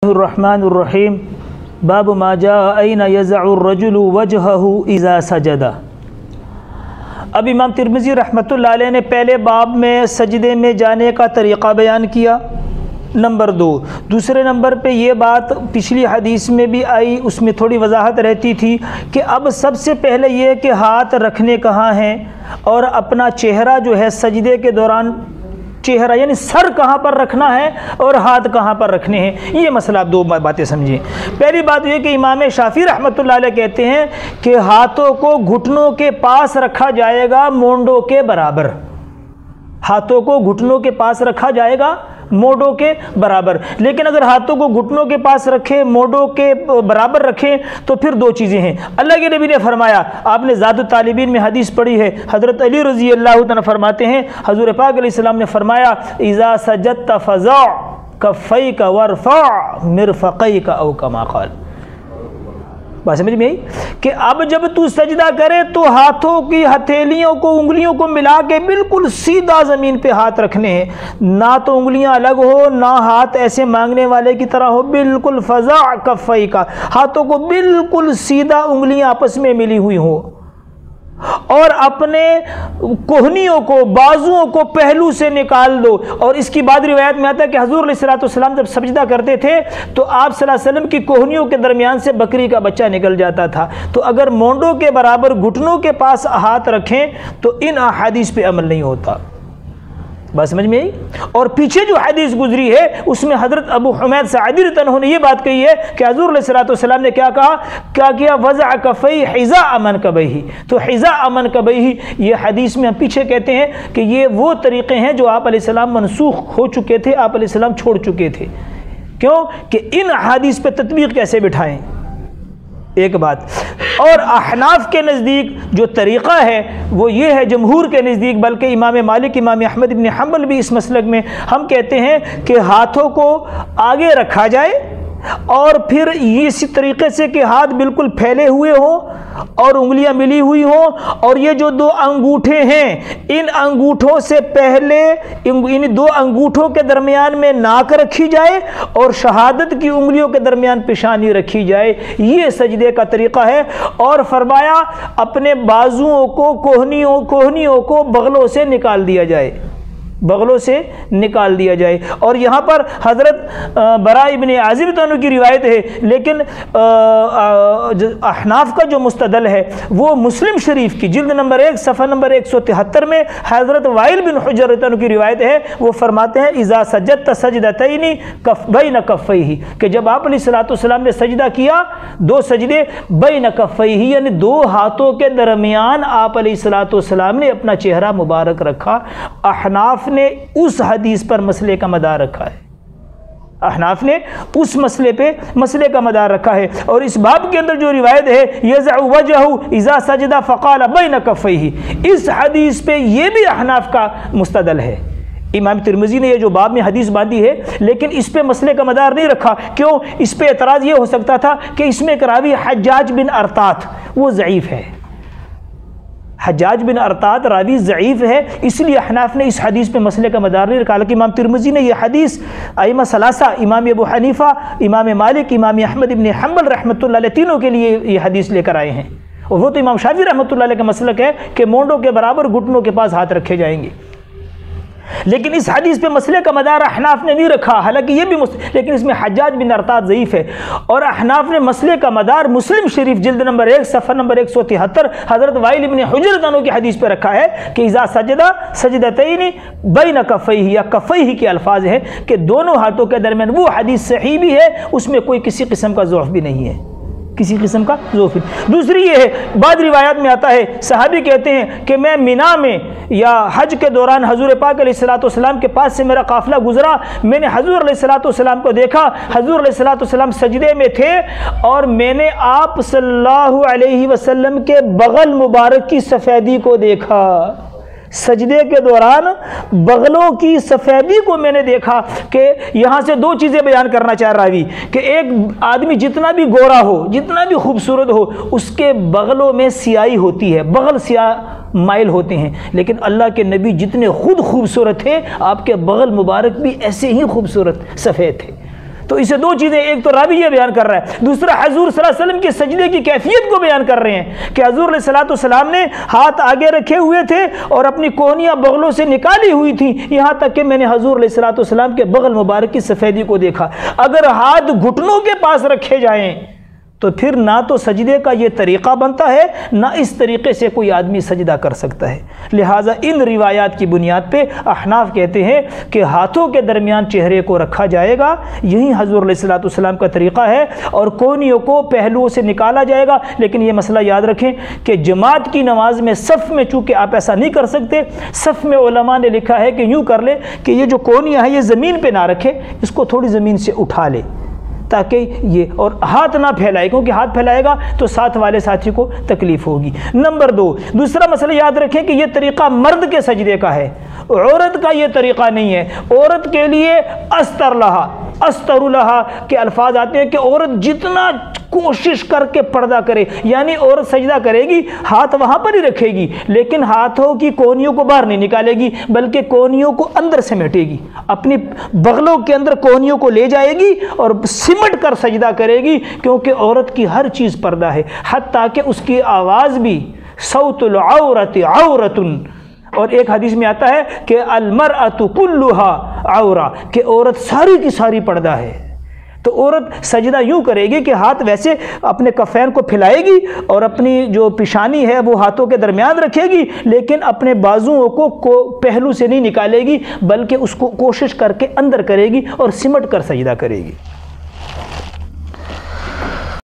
الرحمن الرحیم باب ما جاء این یضع الرجل وجهه اذا سجد۔ اب امام ترمذی رحمۃ اللہ علیہ نے پہلے باب میں سجدے میں جانے کا طریقہ بیان کیا، نمبر 2۔ دوسرے نمبر پہ یہ بات پچھلی حدیث میں بھی آئی، اس میں تھوڑی وضاحت رہتی تھی کہ اب سب سے پہلے یہ کہ ہاتھ رکھنے کہاں ہیں اور اپنا چہرہ جو ہے سجدے کے دوران چہرہ یعنی سر کہاں پر رکھنا ہے اور ہاتھ کہاں پر رکھنے ہیں، یہ مسئلہ آپ دو باتیں سمجھیں۔ پہلی بات یہ کہ امام شافعی رحمۃ اللہ علیہ کہتے ہیں کہ ہاتھوں کو گھٹنوں کے پاس رکھا جائے گا مونڈوں کے برابر، ہاتھوں کو گھٹنوں کے پاس رکھا جائے گا موڈوں کے برابر۔ لیکن اگر ہاتھوں کو گھٹنوں کے پاس رکھے موڈوں کے برابر رکھیں تو پھر دو چیزیں ہیں۔ اللہ کے نبی نے فرمایا، آپ نے زاد الطالبین میں حدیث پڑھی ہے، حضرت علی رضی اللہ عنہ فرماتے ہیں حضور پاک علیہ السلام نے فرمایا اذا سجدت فضع کفیک وارفع مرفقیک او کما قال۔ بات سمجھ میں آئی کہ اب جب تو سجدہ کرے تو ہاتھوں کی ہتھیلیوں کو انگلیوں کو ملا کے بالکل سیدھا زمین پہ ہاتھ رکھنے ہیں، نہ تو انگلیاں الگ ہو نہ ہاتھ ایسے مانگنے والے کی طرح ہو، بالکل فضع کفئی کا، ہاتھوں کو بالکل سیدھا انگلیاں آپس میں ملی ہوئی ہوں، اور اپنے کوہنیوں کو بازوؤں کو پہلو سے نکال دو۔ اور اس کی بعد روایت میں آتا ہے کہ حضور علیہ الصلوۃ والسلام جب سجدہ کرتے تھے تو آپ صلی اللہ علیہ وسلم کی کوہنیوں کے درمیان سے بکری کا بچہ نکل جاتا تھا۔ تو اگر مونڈوں کے برابر گھٹنوں کے پاس ہاتھ رکھیں تو ان احادیث پہ عمل نہیں ہوتا۔ بات سمجھ میں آئی؟ اور پیچھے جو حدیث گزری ہے اس میں حضرت ابو حمید ساعدی رضی اللہ عنہ نے یہ بات کہی ہے کہ حضور علیہ الصلوۃ والسلام نے کیا کہا، کیا کیا، وضع کفی حذاء منکبیہ۔ تو حذاء منکبیہ یہ حدیث میں ہم پیچھے کہتے ہیں کہ یہ وہ طریقے ہیں جو آپ علیہ السلام منسوخ ہو چکے تھے، آپ علیہ السلام چھوڑ چکے تھے۔ کیوں کہ ان حدیث پہ تطبیق کیسے بٹھائیں، ایک بات۔ اور احناف کے نزدیک جو طریقہ ہے وہ یہ ہے، جمہور کے نزدیک، بلکہ امام مالک امام احمد بن حنبل بھی اس مسلک میں، ہم کہتے ہیں کہ ہاتھوں کو آگے رکھا جائے اور پھر اسی طریقے سے کہ ہاتھ بالکل پھیلے ہوئے ہوں اور انگلیاں ملی ہوئی ہوں، اور یہ جو دو انگوٹھے ہیں ان انگوٹھوں سے پہلے ان دو انگوٹھوں کے درمیان میں ناک رکھی جائے اور شہادت کی انگلیوں کے درمیان پیشانی رکھی جائے، یہ سجدے کا طریقہ ہے۔ اور فرمایا اپنے بازوؤں کو کوہنیوں کو بغلوں سے نکال دیا جائے، بغلوں سے نکال دیا جائے۔ اور یہاں پر حضرت براء ابن عازب عنہ کی روایت ہے، لیکن احناف کا جو مستدل ہے وہ مسلم شریف کی جلد نمبر 1 صفحہ نمبر 173 میں حضرت وائل بن حجر عنہ کی روایت ہے، وہ فرماتے ہیں اذا سجدت سجدتین بین کفیہ، کہ جب آپ علیہ الصلوۃ والسلام نے سجدہ کیا دو سجدے بین کفیہ یعنی دو ہاتھوں کے درمیان آپ علیہ الصلوۃ والسلام نے اپنا چہرہ مبارک رکھا۔ احناف نے اس حدیث پر مسئلے کا مدار رکھا ہے، احناف نے اس مسئلے کا مدار رکھا ہے۔ اور اس باب کے اندر جو روایت ہے یضع وجهه اذا سجد فقال بین کفیہ، اس حدیث پہ یہ بھی احناف کا مستدل ہے۔ امام ترمذی نے یہ جو باب میں حدیث باندھی ہے لیکن اس پہ مسئلے کا مدار نہیں رکھا، کیوں؟ اس پہ اعتراض یہ ہو سکتا تھا کہ اس میں ایک راوی حجاج بن ارطاط وہ ضعیف ہے، حجاج بن ارطاط راوی ضعیف ہے، اس لیے احناف نے اس حدیث پہ مسئلے کا مدار نہیں رکھا۔ حالانکہ امام ترمذی نے یہ حدیث ائمہ ثلاثہ امام ابو حنیفہ، امام مالک، امام احمد بن حنبل رحمۃ اللہ علیہ تینوں کے لیے یہ حدیث لے کر آئے ہیں، اور وہ تو امام شافعی رحمۃ اللہ علیہ کا مسلک ہے کہ مونڈوں کے برابر گھٹنوں کے پاس ہاتھ رکھے جائیں گے۔ لیکن اس حدیث پہ مسئلے کا مدار احناف نے نہیں رکھا، حالانکہ یہ بھی لیکن اس میں حجاج بن ارطاط ضعیف ہے، اور احناف نے مسئلے کا مدار مسلم شریف جلد نمبر 1 صفحہ نمبر 173 حضرت وائل بن حجر عنہ کی حدیث پہ رکھا ہے کہ اذا سجد سجدتین بین کفیہ، یا کفیہ کے الفاظ ہیں کہ دونوں ہاتھوں کے درمیان، وہ حدیث صحیح بھی ہے، اس میں کوئی کسی قسم کا ضعف بھی نہیں ہے، کسی قسم کا ضعف۔ دوسری یہ ہے، بعض روایات میں آتا ہے صحابی کہتے ہیں کہ میں مینا میں یا حج کے دوران حضور پاک علیہ الصلوۃ والسلام کے پاس سے میرا قافلہ گزرا، میں نے حضور علیہ الصلوۃ والسلام کو دیکھا، حضور علیہ الصلوۃ والسلام سجدے میں تھے اور میں نے آپ صلی اللہ علیہ وسلم کے بغل مبارک کی سفیدی کو دیکھا، سجدے کے دوران بغلوں کی سفیدی کو میں نے دیکھا۔ کہ یہاں سے دو چیزیں بیان کرنا چاہ راوی کہ ایک آدمی جتنا بھی گورا ہو، جتنا بھی خوبصورت ہو، اس کے بغلوں میں سیاہی ہوتی ہے، بغل سیاہ مائل ہوتے ہیں، لیکن اللہ کے نبی جتنے خود خوبصورت تھے آپ کے بغل مبارک بھی ایسے ہی خوبصورت سفید تھے۔ تو اسے دو چیزیں، ایک تو راوی یہ بیان کر رہا ہے، دوسرا حضور صلی اللہ علیہ وسلم کے سجدے کی کیفیت کو بیان کر رہے ہیں کہ حضور علیہ السلام نے ہاتھ آگے رکھے ہوئے تھے اور اپنی کونیاں بغلوں سے نکالی ہوئی تھیں، یہاں تک کہ میں نے حضور علیہ السلام کے بغل مبارک کی سفیدی کو دیکھا۔ اگر ہاتھ گھٹنوں کے پاس رکھے جائیں تو پھر نہ تو سجدے کا یہ طریقہ بنتا ہے، نہ اس طریقے سے کوئی آدمی سجدہ کر سکتا ہے۔ لہٰذا ان روایات کی بنیاد پہ احناف کہتے ہیں کہ ہاتھوں کے درمیان چہرے کو رکھا جائے گا، یہی حضور علیہ السلام کا طریقہ ہے، اور کونیوں کو پہلوؤں سے نکالا جائے گا۔ لیکن یہ مسئلہ یاد رکھیں کہ جماعت کی نماز میں صف میں چونکہ آپ ایسا نہیں کر سکتے، صف میں علماء نے لکھا ہے کہ یوں کر لے کہ یہ جو کونیاں ہیں یہ زمین پہ نہ رکھے، اس کو تھوڑی زمین سے اٹھا لے تاکہ یہ، اور ہاتھ نہ پھیلائے، کیونکہ ہاتھ پھیلائے گا تو ساتھ والے ساتھی کو تکلیف ہوگی۔ نمبر 2، دوسرا مسئلہ یاد رکھیں کہ یہ طریقہ مرد کے سجدے کا ہے، عورت کا یہ طریقہ نہیں ہے۔ عورت کے لیے استر لہا کے الفاظ آتے ہیں کہ عورت جتنا کوشش کر کے پردہ کرے، یعنی عورت سجدہ کرے گی، ہاتھ وہاں پر ہی رکھے گی، لیکن ہاتھوں کی کونیوں کو باہر نہیں نکالے گی، بلکہ کونیوں کو اندر سمیٹے گی، اپنی بغلوں کے اندر کونیوں کو لے جائے گی اور سمٹ کر سجدہ کرے گی، کیونکہ عورت کی ہر چیز پردہ ہے، حتیٰ کہ اس کی آواز بھی صوت العورت عورت، اور ایک حدیث میں آتا ہے کہ المرأۃ کلھا عورہ، کہ عورت ساری کی ساری پردہ ہے۔ تو عورت سجدہ یوں کرے گی کہ ہاتھ ویسے اپنے کفین کو پھیلائے گی اور اپنی جو پیشانی ہے وہ ہاتھوں کے درمیان رکھے گی، لیکن اپنے بازوؤں کو پہلو سے نہیں نکالے گی، بلکہ اس کو کوشش کر کے اندر کرے گی اور سمٹ کر سجدہ کرے گی۔